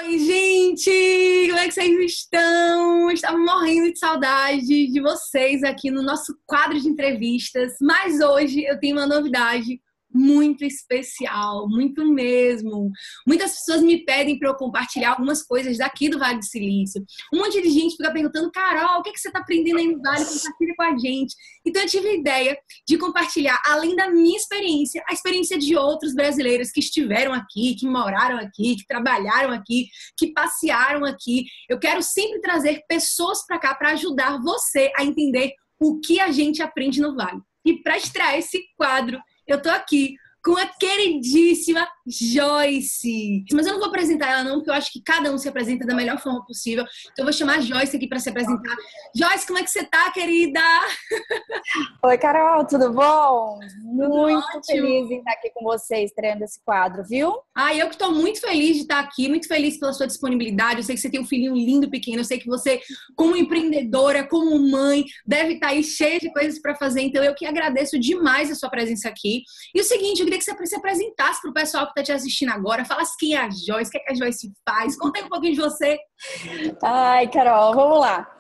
Oi, gente! Como é que vocês estão? Estava morrendo de saudade de vocês aqui no nosso quadro de entrevistas, mas hoje eu tenho uma novidade muito especial, muito mesmo. Muitas pessoas me pedem para eu compartilhar algumas coisas daqui do Vale do Silício. Um monte de gente fica perguntando: Carol, o que você está aprendendo aí no Vale? Compartilha com a gente. Então eu tive a ideia de compartilhar, além da minha experiência, a experiência de outros brasileiros que estiveram aqui, que moraram aqui, que trabalharam aqui, que passearam aqui. Eu quero sempre trazer pessoas para cá para ajudar você a entender o que a gente aprende no Vale. E para estrear esse quadro, eu tô aqui com a queridíssima Joyce. Mas eu não vou apresentar ela não, porque eu acho que cada um se apresenta da melhor forma possível. Então eu vou chamar a Joyce aqui para se apresentar. Joyce, como é que você tá, querida? Oi, Carol, tudo bom? Tudo Muito ótimo. feliz em estar aqui com você, estreando esse quadro, viu? Eu que estou muito feliz de estar aqui, muito feliz pela sua disponibilidade. Eu sei que você tem um filhinho lindo, pequeno. Eu sei que você, como empreendedora, como mãe, deve estar aí cheia de coisas para fazer. Então, eu que agradeço demais a sua presença aqui. E o seguinte, eu queria que você se apresentasse para o pessoal que está te assistindo agora. Falasse quem é a Joyce, o que é que a Joyce faz. Conta aí um pouquinho de você. Ai, Carol, vamos lá.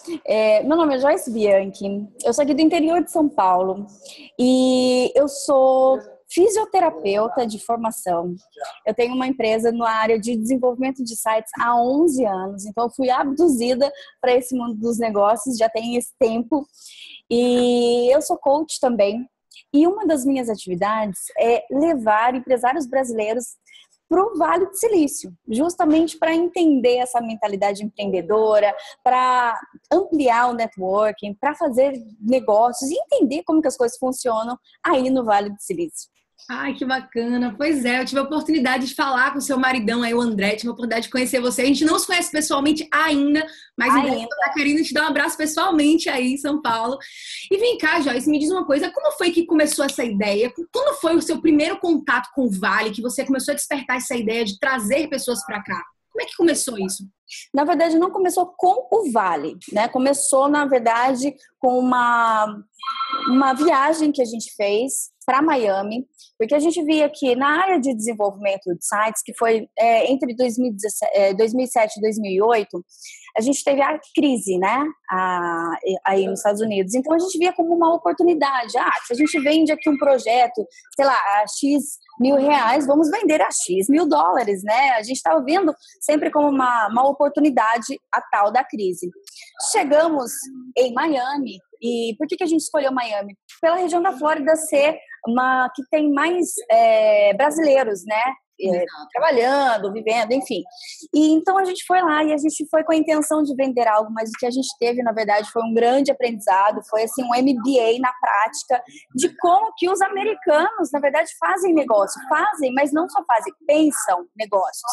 Meu nome é Joyce Bianchi, eu sou aqui do interior de São Paulo e eu sou fisioterapeuta de formação. Eu tenho uma empresa na área de desenvolvimento de sites há 11 anos, então eu fui abduzida para esse mundo dos negócios, já tem esse tempo. E eu sou coach também. E uma das minhas atividades é levar empresários brasileiros para o Vale do Silício, justamente para entender essa mentalidade empreendedora, para ampliar o networking, para fazer negócios e entender como que as coisas funcionam aí no Vale do Silício. Ai, que bacana. Pois é, eu tive a oportunidade de falar com o seu maridão aí, o André, tive a oportunidade de conhecer você. A gente não se conhece pessoalmente ainda, mas ainda tá querendo te dar um abraço pessoalmente aí em São Paulo. E vem cá, Joyce, me diz uma coisa, como foi que começou essa ideia? Quando foi o seu primeiro contato com o Vale, que você começou a despertar essa ideia de trazer pessoas para cá? Como é que começou isso? Na verdade, não começou com o Vale, né? Começou, na verdade, com uma viagem que a gente fez para Miami, porque a gente via que na área de desenvolvimento de sites, que foi entre 2007 e 2008, a gente teve a crise, né, aí nos Estados Unidos. Então, a gente via como uma oportunidade. Se a gente vende aqui um projeto, sei lá, a X R$ 1.000, vamos vender a X $1.000, né? A gente estava vendo sempre como uma oportunidade a tal da crise. Chegamos em Miami. E por que a gente escolheu Miami? Pela região da Flórida ser uma que tem mais brasileiros, né? Trabalhando, vivendo, enfim. E então a gente foi lá e a gente foi com a intenção de vender algo, mas o que a gente teve, na verdade, foi um grande aprendizado, foi assim um MBA na prática de como que os americanos, na verdade, fazem negócio, mas não só fazem, pensam negócios.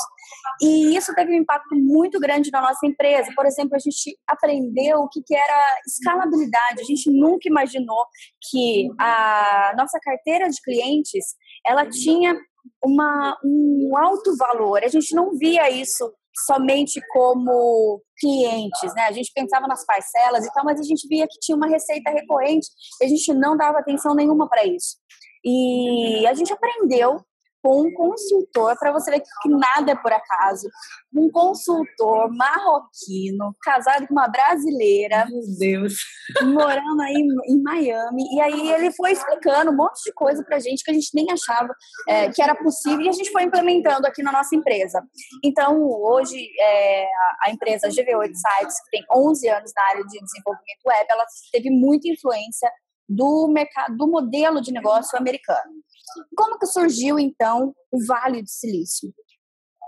E isso teve um impacto muito grande na nossa empresa. Por exemplo, a gente aprendeu o que era escalabilidade. A gente nunca imaginou que a nossa carteira de clientes, ela tinha um alto valor. A gente não via isso somente como clientes, né? A gente pensava nas parcelas e tal, mas a gente via que tinha uma receita recorrente e a gente não dava atenção nenhuma para isso. E a gente aprendeu com um consultor, para você ver que nada é por acaso, um consultor marroquino, casado com uma brasileira, meu Deus, morando aí em Miami, e aí ele foi explicando um monte de coisa pra gente que a gente nem achava que era possível, e a gente foi implementando aqui na nossa empresa. Então, hoje, a empresa GV8 Sites, que tem 11 anos na área de desenvolvimento web, ela teve muita influência do mercado, do modelo de negócio americano. Como que surgiu, então, o Vale do Silício?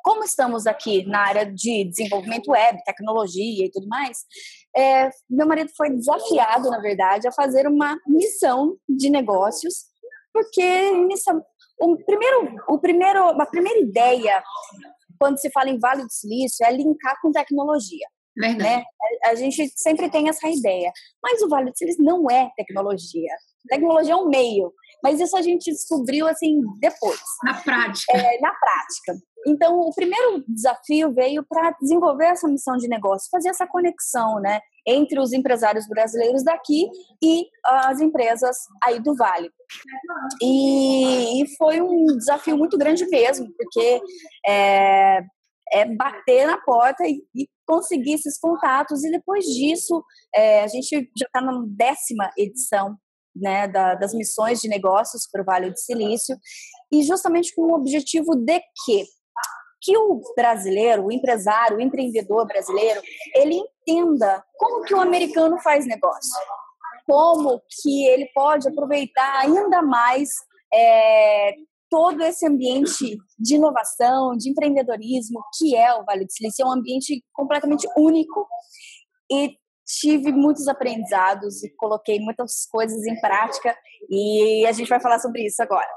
Como estamos aqui na área de desenvolvimento web, tecnologia e tudo mais, meu marido foi desafiado, na verdade, a fazer uma missão de negócios, porque a primeira ideia, quando se fala em Vale do Silício, é linkar com tecnologia. Verdade. Né? A gente sempre tem essa ideia. Mas o Vale do Silício não é tecnologia. Tecnologia é um meio. Mas isso a gente descobriu assim depois. Na prática. Na prática. Então, o primeiro desafio veio para desenvolver essa missão de negócio, fazer essa conexão, né, entre os empresários brasileiros daqui e as empresas aí do Vale. E foi um desafio muito grande mesmo, porque bater na porta e conseguir esses contatos. E depois disso, a gente já está na 10ª edição, né, das missões de negócios para o Vale do Silício, e justamente com o objetivo de que o brasileiro, o empresário, o empreendedor brasileiro, ele entenda como que o americano faz negócio, como que ele pode aproveitar ainda mais todo esse ambiente de inovação, de empreendedorismo que é o Vale do Silício. É um ambiente completamente único, e tive muitos aprendizados e coloquei muitas coisas em prática, e a gente vai falar sobre isso agora.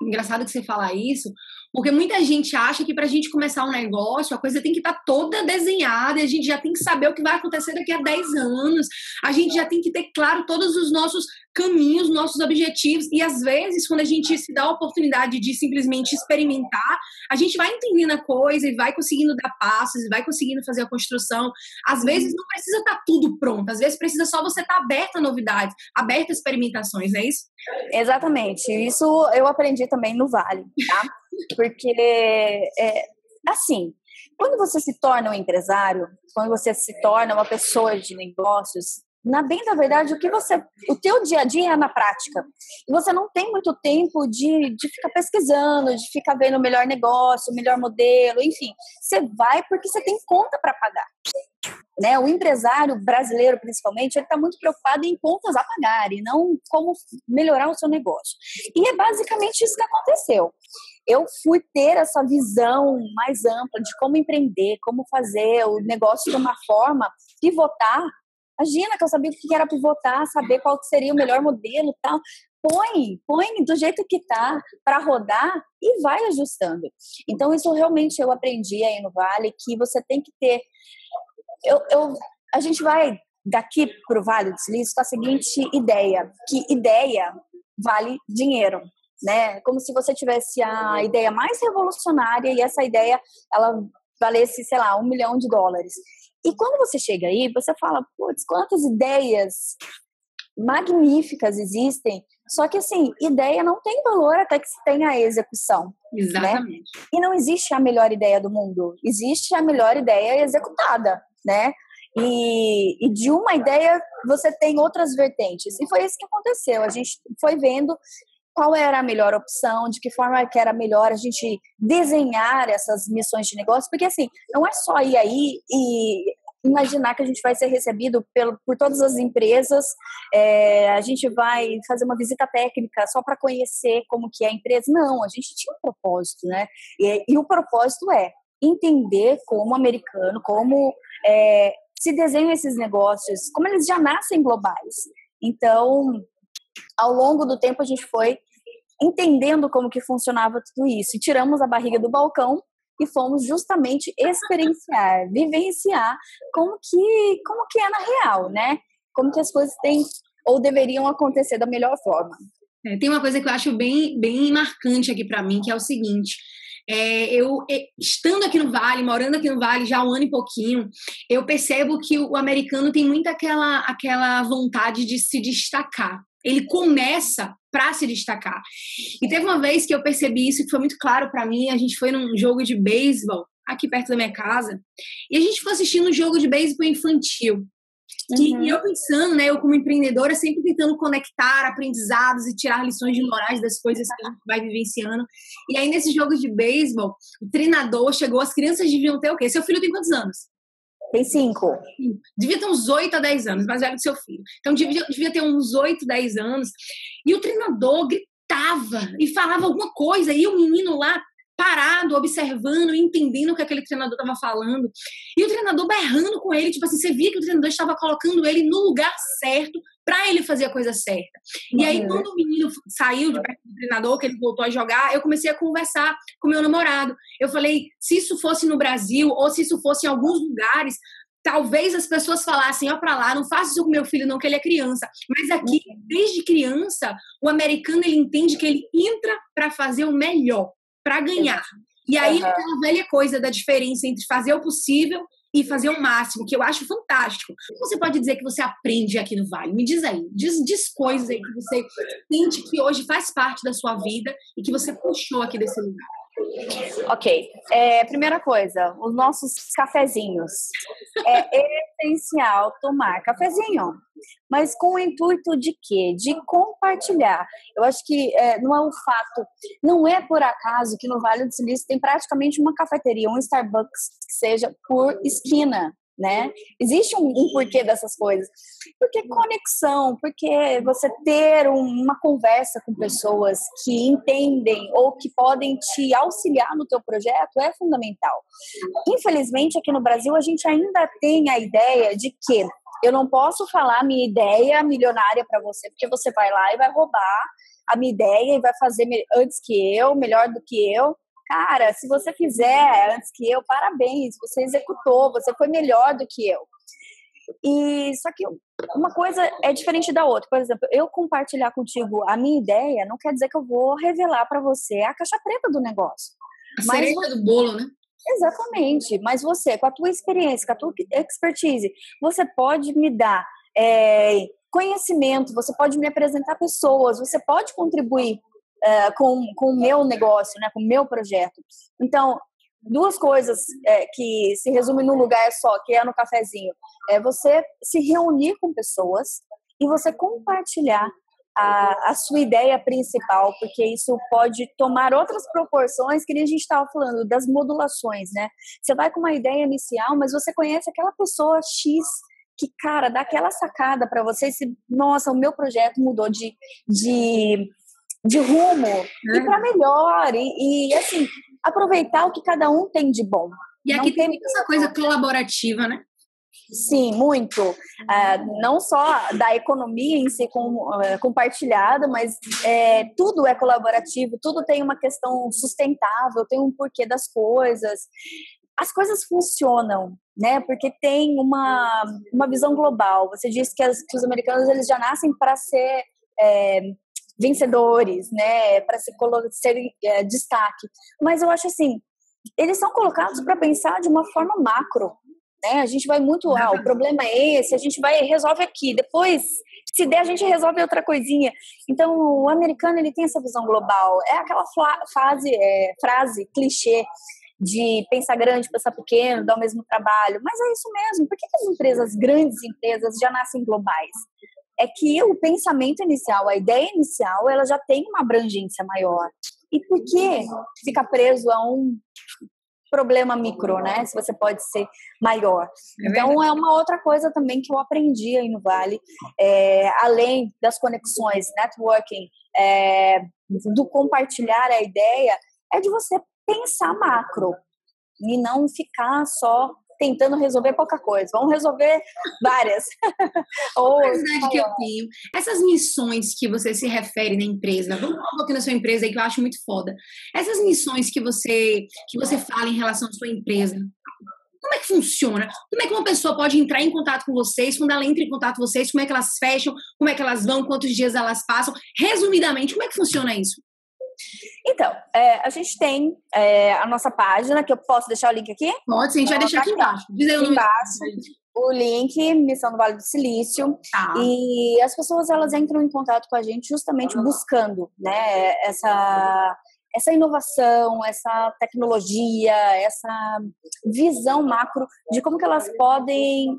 Engraçado que você fala isso, porque muita gente acha que para a gente começar um negócio, a coisa tem que estar toda desenhada, a gente já tem que saber o que vai acontecer daqui a 10 anos, a gente já tem que ter claro todos os nossos caminhos, nossos objetivos, e às vezes, quando a gente se dá a oportunidade de simplesmente experimentar, a gente vai entendendo a coisa e vai conseguindo dar passos, e vai conseguindo fazer a construção. Às vezes não precisa estar tudo pronto, às vezes precisa só você estar aberto a novidades, aberto a experimentações, não é isso? Exatamente, isso eu aprendi também no Vale, tá? Porque, assim, quando você se torna um empresário, quando você se torna uma pessoa de negócios, na bem da verdade, o teu dia a dia é na prática. E você não tem muito tempo de ficar pesquisando, de ficar vendo o melhor negócio, o melhor modelo, enfim. Você vai porque você tem conta para pagar. Né? O empresário brasileiro, principalmente, ele está muito preocupado em contas a pagar e não como melhorar o seu negócio. E é basicamente isso que aconteceu. Eu fui ter essa visão mais ampla de como empreender, como fazer o negócio de uma forma, pivotar. Imagina que eu sabia o que era pivotar, saber qual seria o melhor modelo e tal. Põe do jeito que tá para rodar e vai ajustando. Então, isso realmente eu aprendi aí no Vale, que você tem que ter... A gente vai daqui para o Vale do Silício com a seguinte ideia, que ideia vale dinheiro, né? Como se você tivesse a ideia mais revolucionária e essa ideia, ela valesse, sei lá, $1 milhão. E quando você chega aí, você fala, putz, quantas ideias magníficas existem, só que assim, ideia não tem valor até que se tenha a execução. Exatamente. Né? E não existe a melhor ideia do mundo, existe a melhor ideia executada, né? E de uma ideia você tem outras vertentes. E foi isso que aconteceu. A gente foi vendo qual era a melhor opção, de que forma que era melhor a gente desenhar essas missões de negócio, porque assim, não é só ir aí e imaginar que a gente vai ser recebido por todas as empresas, a gente vai fazer uma visita técnica só para conhecer como que é a empresa. Não, a gente tinha um propósito, né? E o propósito é entender como americano, como se desenham esses negócios, como eles já nascem globais. Então, ao longo do tempo, a gente foi entendendo como que funcionava tudo isso. E tiramos a barriga do balcão e fomos justamente experienciar, vivenciar como que é na real, né? Como que as coisas têm ou deveriam acontecer da melhor forma. Tem uma coisa que eu acho bem, bem marcante aqui para mim, que é o seguinte... eu estando aqui no Vale, morando aqui no Vale já há 1 ano e pouquinho, eu percebo que o americano tem muito aquela vontade de se destacar. Ele começa para se destacar. E teve uma vez que eu percebi isso, que foi muito claro para mim. A gente foi num jogo de beisebol aqui perto da minha casa, e a gente ficou assistindo um jogo de beisebol infantil. E eu pensando, né, eu como empreendedora, sempre tentando conectar aprendizados e tirar lições de morais das coisas que a gente vai vivenciando. E aí, nesse jogo de beisebol, o treinador chegou, as crianças deviam ter o quê? Seu filho tem quantos anos? Tem 5. Devia ter uns 8 a 10 anos, mais velho que seu filho. Então, devia ter uns 8, 10 anos. E o treinador gritava e falava alguma coisa, e o menino lá parado, observando, entendendo o que aquele treinador estava falando. E o treinador berrando com ele, tipo assim, você via que o treinador estava colocando ele no lugar certo para ele fazer a coisa certa. E aí, quando o menino saiu de perto do treinador, que ele voltou a jogar, eu comecei a conversar com meu namorado. Eu falei, se isso fosse no Brasil, ou se isso fosse em alguns lugares, talvez as pessoas falassem, ó pra lá, não faça isso com meu filho não, que ele é criança. Mas aqui, desde criança, o americano, ele entende que ele entra para fazer o melhor, para ganhar. E aí, aquela velha coisa da diferença entre fazer o possível e fazer o máximo, que eu acho fantástico. O que você pode dizer que você aprende aqui no Vale? Me diz aí, diz coisas aí que você sente que hoje faz parte da sua vida e que você puxou aqui desse lugar. Ok. Primeira coisa, os nossos cafezinhos. É essencial tomar cafezinho. Mas com o intuito de quê? De compartilhar. Eu acho que não é um fato, não é por acaso que no Vale do Silício tem praticamente uma cafeteria, um Starbucks, que seja por esquina, né? Existe um porquê dessas coisas. Porque conexão, porque você ter uma conversa com pessoas que entendem ou que podem te auxiliar no teu projeto é fundamental. Infelizmente, aqui no Brasil, a gente ainda tem a ideia de que eu não posso falar a minha ideia milionária para você, porque você vai lá e vai roubar a minha ideia e vai fazer antes que eu, melhor do que eu. Cara, se você fizer antes que eu, parabéns, você executou, você foi melhor do que eu. E só que uma coisa é diferente da outra. Por exemplo, eu compartilhar contigo a minha ideia não quer dizer que eu vou revelar para você a caixa preta do negócio. A cereja do bolo, né? Exatamente, mas você, com a tua experiência, com a tua expertise, você pode me dar conhecimento, você pode me apresentar pessoas, você pode contribuir com o meu negócio, né, com o meu projeto. Então, duas coisas que se resumem num lugar só, que é no cafezinho, é você se reunir com pessoas e você compartilhar a sua ideia principal, porque isso pode tomar outras proporções, que nem a gente estava falando, das modulações, né? Você vai com uma ideia inicial, mas você conhece aquela pessoa X que, cara, dá aquela sacada para você, nossa, o meu projeto mudou de rumo e para melhor, e assim, aproveitar o que cada um tem de bom. E aqui tem muita essa coisa colaborativa, né? Sim, muito. Não só da economia em si compartilhada, mas tudo é colaborativo, tudo tem uma questão sustentável, tem um porquê das coisas. As coisas funcionam, né? Porque tem uma visão global. Você disse que os americanos eles já nascem para ser vencedores, né? Para serem destaque. Mas eu acho assim, eles são colocados para pensar de uma forma macro. A gente vai muito, o problema é esse, a gente resolve aqui, depois, se der, a gente resolve outra coisinha. Então, o americano, ele tem essa visão global, é aquela frase clichê de pensar grande, pensar pequeno, dar o mesmo trabalho, mas é isso mesmo. Por que as grandes empresas já nascem globais? É que o pensamento inicial, a ideia inicial, ela já tem uma abrangência maior. E por que ficar preso a um problema micro, né? Se você pode ser maior. Então, é uma outra coisa também que eu aprendi aí no Vale, além das conexões, networking, do compartilhar a ideia, é de você pensar macro e não ficar só tentando resolver pouca coisa. Vamos resolver várias. A curiosidade que eu tenho, essas missões que você se refere na empresa, vamos falar um pouquinho da sua empresa aí que eu acho muito foda. Essas missões que você fala em relação à sua empresa, como é que funciona? Como é que uma pessoa pode entrar em contato com vocês? Quando ela entra em contato com vocês, como é que elas fecham? Como é que elas vão? Quantos dias elas passam? Resumidamente, como é que funciona isso? Então, a gente tem a nossa página, que eu posso deixar o link aqui? Pode, sim, a gente vai deixar aqui embaixo. Diz aí o nome. O link, Missão do Vale do Silício, e as pessoas elas entram em contato com a gente justamente buscando, né, essa inovação, essa tecnologia, essa visão macro de como que elas podem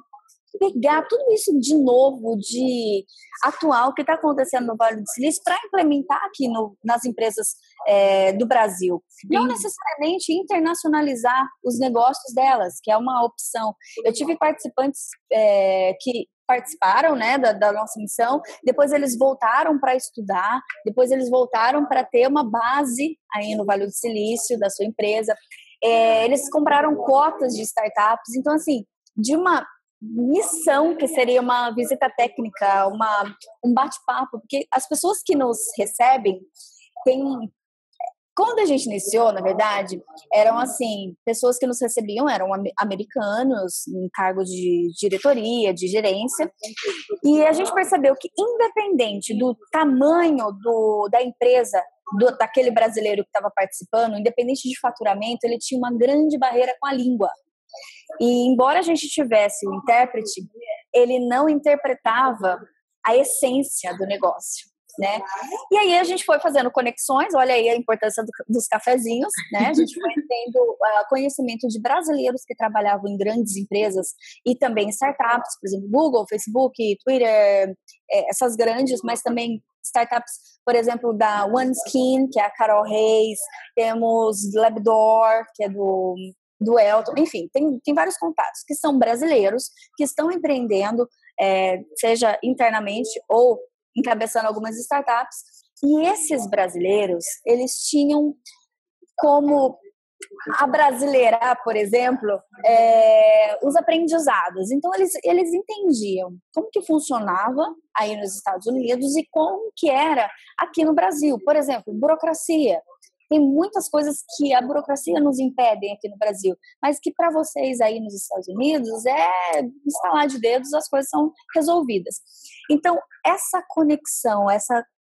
pegar tudo isso de novo, de atual, que está acontecendo no Vale do Silício, para implementar aqui nas empresas do Brasil. Sim. Não necessariamente internacionalizar os negócios delas, que é uma opção. Eu tive participantes que participaram, né, da nossa missão, depois eles voltaram para estudar, depois eles voltaram para ter uma base aí no Vale do Silício, da sua empresa. Eles compraram cotas de startups, então assim, de uma missão que seria uma visita técnica, um bate-papo, porque as pessoas que nos recebem quando a gente iniciou, na verdade, eram assim, pessoas que nos recebiam eram americanos em cargo de diretoria, de gerência, e a gente percebeu que independente do tamanho da empresa, daquele brasileiro que estava participando, independente de faturamento, ele tinha uma grande barreira com a língua. E embora a gente tivesse o intérprete, ele não interpretava a essência do negócio. né? E aí a gente foi fazendo conexões, olha aí a importância dos cafezinhos, né? A gente foi tendo conhecimento de brasileiros que trabalhavam em grandes empresas e também startups, por exemplo, Google, Facebook, Twitter, essas grandes, mas também startups, por exemplo, da OneSkin, que é a Carol Reis, temos Labdoor, que é do Elton, enfim, tem vários contatos que são brasileiros, que estão empreendendo, seja internamente ou encabeçando algumas startups, e esses brasileiros, eles tinham como abrasileirar, por exemplo, os aprendizados. Então, eles entendiam como que funcionava aí nos Estados Unidos e como que era aqui no Brasil. Por exemplo, burocracia. Tem muitas coisas que a burocracia nos impedem aqui no Brasil, mas que para vocês aí nos Estados Unidos estalar de dedos, as coisas são resolvidas. Então, essa conexão,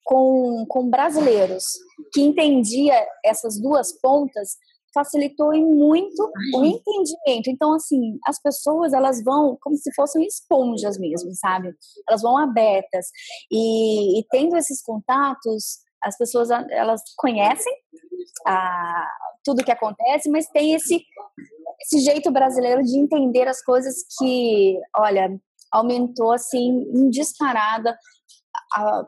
com brasileiros que entendia essas duas pontas, facilitou em muito o entendimento. Então, assim, as pessoas, elas vão como se fossem esponjas mesmo, sabe? Elas vão abertas. E tendo esses contatos, as pessoas, elas conhecem tudo que acontece, mas tem esse jeito brasileiro de entender as coisas que, olha, aumentou, assim, em disparada a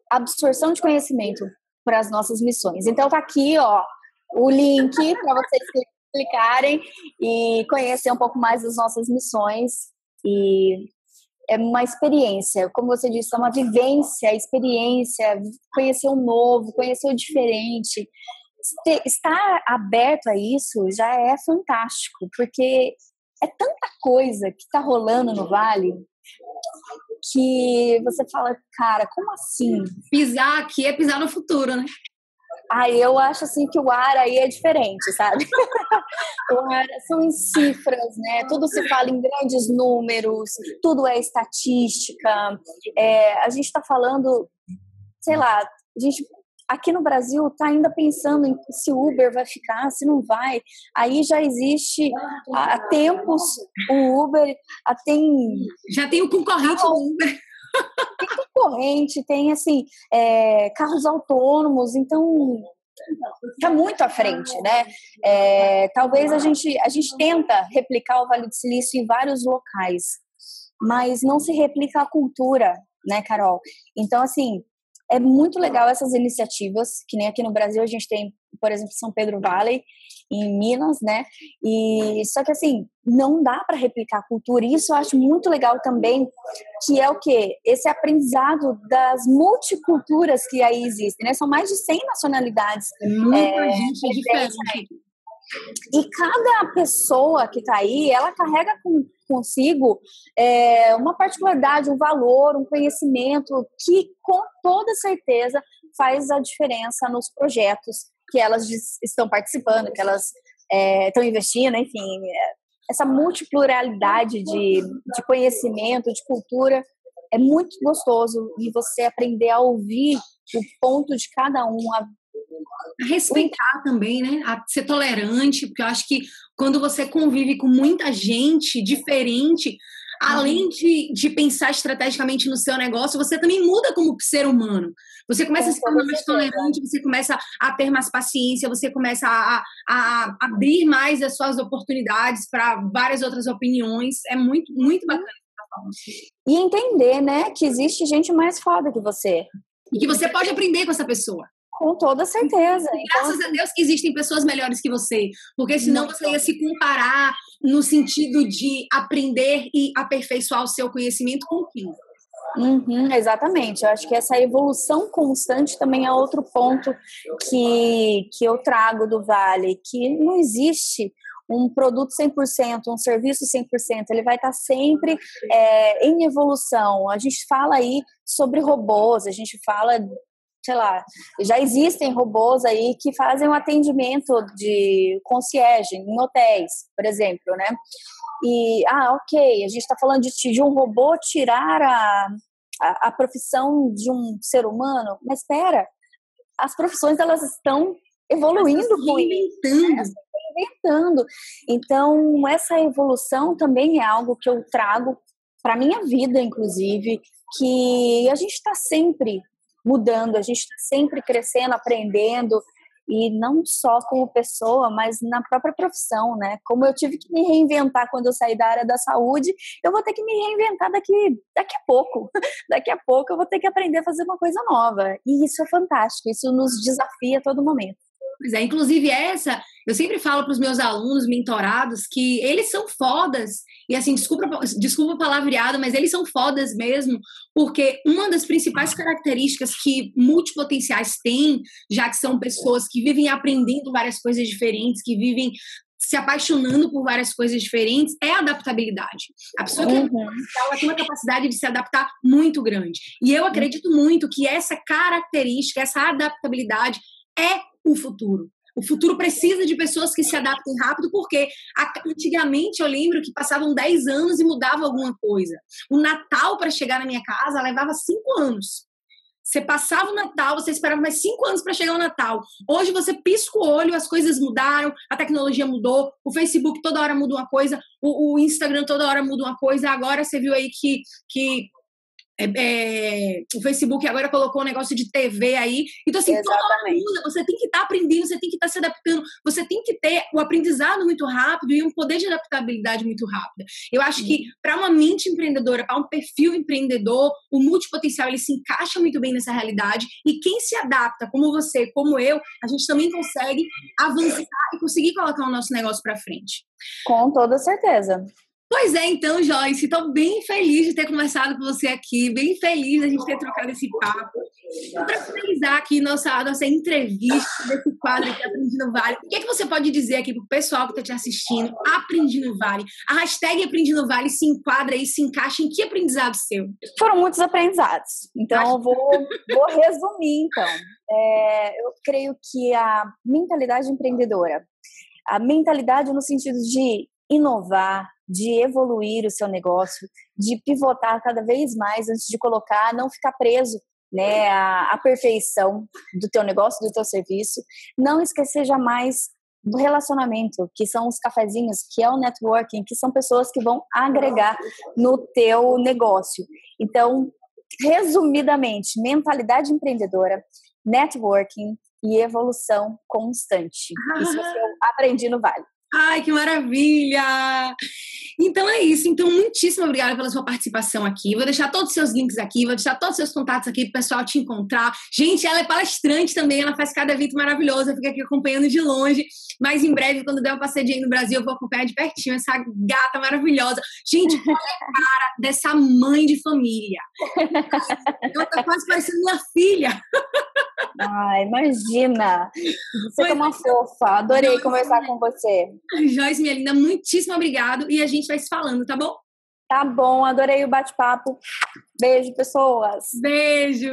absorção de conhecimento para as nossas missões. Então, tá aqui, ó, o link para vocês clicarem e conhecer um pouco mais das nossas missões. E é uma experiência, como você disse, é uma vivência, experiência, conhecer o novo, conhecer o diferente. Estar aberto a isso já é fantástico, porque é tanta coisa que está rolando no Vale que você fala, cara, como assim? Pisar aqui é pisar no futuro, né? Eu acho assim que o ar aí é diferente, sabe? O ar são em cifras, né? Tudo se fala em grandes números, tudo é estatística. A gente está falando, sei lá, a gente aqui no Brasil está ainda pensando em se o Uber vai ficar, se não vai. Aí já existe há tempos o Uber, já tem o concorrente do Uber. Tem concorrente, tem assim, carros autônomos, então está muito à frente, né? Talvez a gente tenta replicar o Vale do Silício em vários locais, mas não se replica a cultura, né, Carol? Então, assim, é muito legal essas iniciativas, que nem aqui no Brasil a gente tem, por exemplo, São Pedro Valley, em Minas, né? E só que assim, não dá para replicar a cultura. E isso eu acho muito legal também, que é o quê? Esse aprendizado das multiculturas que aí existem, né? São mais de 100 nacionalidades. Muita gente diferente. E cada pessoa que está aí, ela carrega consigo uma particularidade, um valor, um conhecimento que, com toda certeza, faz a diferença nos projetos que elas estão participando, que elas estão investindo, enfim. Essa multipluralidade de conhecimento, de cultura, é muito gostoso. E você aprender a ouvir o ponto de cada um, a respeitar também, né? A ser tolerante, porque eu acho que quando você convive com muita gente diferente, além de pensar estrategicamente no seu negócio, você também muda como ser humano. Você começa a se tornar mais tolerante, você começa a ter mais paciência, você começa a abrir mais as suas oportunidades para várias outras opiniões. É muito, muito bacana. E entender, né, que existe gente mais foda que você. E que você pode aprender com essa pessoa. Com toda certeza. Graças a Deus que existem pessoas melhores que você, porque senão você ia se comparar no sentido de aprender e aperfeiçoar o seu conhecimento com quem? Exatamente. Eu acho que essa evolução constante também é outro ponto que eu trago do Vale, que não existe um produto 100%, um serviço 100%, ele vai estar sempre em evolução. A gente fala aí sobre robôs, a gente fala, sei lá, já existem robôs aí que fazem um atendimento de concierge em hotéis, por exemplo, né? E, ok, a gente está falando de um robô tirar a profissão de um ser humano, mas espera, as profissões elas estão evoluindo com isso, reinventando. Então, essa evolução também é algo que eu trago para minha vida, inclusive, que a gente está sempre mudando, a gente está sempre crescendo, aprendendo, e não só como pessoa, mas na própria profissão, né? Como eu tive que me reinventar quando eu saí da área da saúde, eu vou ter que me reinventar daqui a pouco. Daqui a pouco eu vou ter que aprender a fazer uma coisa nova. E isso é fantástico, isso nos desafia a todo momento. Pois é, inclusive eu sempre falo para os meus alunos, mentorados, que eles são fodas, e assim, desculpa o palavreado, mas eles são fodas mesmo, porque uma das principais características que multipotenciais têm, já que são pessoas que vivem aprendendo várias coisas diferentes, que vivem se apaixonando por várias coisas diferentes, é a adaptabilidade. A pessoa que é multipotencial, ela tem uma capacidade de se adaptar muito grande. E eu acredito muito que essa característica, essa adaptabilidade é o futuro. O futuro precisa de pessoas que se adaptem rápido, porque antigamente eu lembro que passavam 10 anos e mudava alguma coisa. O Natal, para chegar na minha casa, levava 5 anos. Você passava o Natal, você esperava mais 5 anos para chegar o Natal. Hoje você pisca o olho, as coisas mudaram, a tecnologia mudou, o Facebook toda hora muda uma coisa, o Instagram toda hora muda uma coisa. Agora você viu aí que o Facebook agora colocou um negócio de TV aí. Então, assim, toda hora muda, você tem que estar aprendendo, você tem que estar se adaptando, você tem que ter o aprendizado muito rápido e um poder de adaptabilidade muito rápido. Eu acho que para uma mente empreendedora, para um perfil empreendedor, o multipotencial, ele se encaixa muito bem nessa realidade, e quem se adapta, como você, como eu, a gente também consegue avançar e conseguir colocar o nosso negócio para frente. Com toda certeza. Pois é, então, Joyce, estou bem feliz de ter conversado com você aqui, bem feliz de a gente ter trocado esse papo. Para finalizar aqui nossa entrevista desse quadro aqui, Aprendi no Vale, o que é que você pode dizer aqui para o pessoal que está te assistindo, Aprendi no Vale? A hashtag Aprendi no Vale se enquadra e se encaixa em que aprendizado seu? Foram muitos aprendizados, então eu vou resumir, então. Eu creio que a mentalidade empreendedora, a mentalidade no sentido de inovar, de evoluir o seu negócio, de pivotar cada vez mais antes de colocar, não ficar preso, né, à perfeição do teu negócio, do teu serviço. Não esquecer jamais do relacionamento, que são os cafezinhos, que é o networking, que são pessoas que vão agregar no teu negócio. Então, resumidamente, mentalidade empreendedora, networking e evolução constante. Isso eu aprendi no Vale. Ai, que maravilha! Então é isso. Então, muitíssimo obrigada pela sua participação aqui. Vou deixar todos os seus links aqui, vou deixar todos os seus contatos aqui para o pessoal te encontrar. Gente, ela é palestrante também, ela faz cada evento maravilhoso, eu fico aqui acompanhando de longe, mas em breve, quando der uma passeadinha aí no Brasil, eu vou acompanhar de pertinho essa gata maravilhosa. Gente, olha a cara dessa mãe de família. Ela tá quase parecendo minha filha. Ai, imagina! Você é uma fofa. Adorei conversar com você. Joyce, minha linda, muitíssimo obrigado. E a gente vai se falando, tá bom? Tá bom, adorei o bate-papo. Beijo, pessoas. Beijo!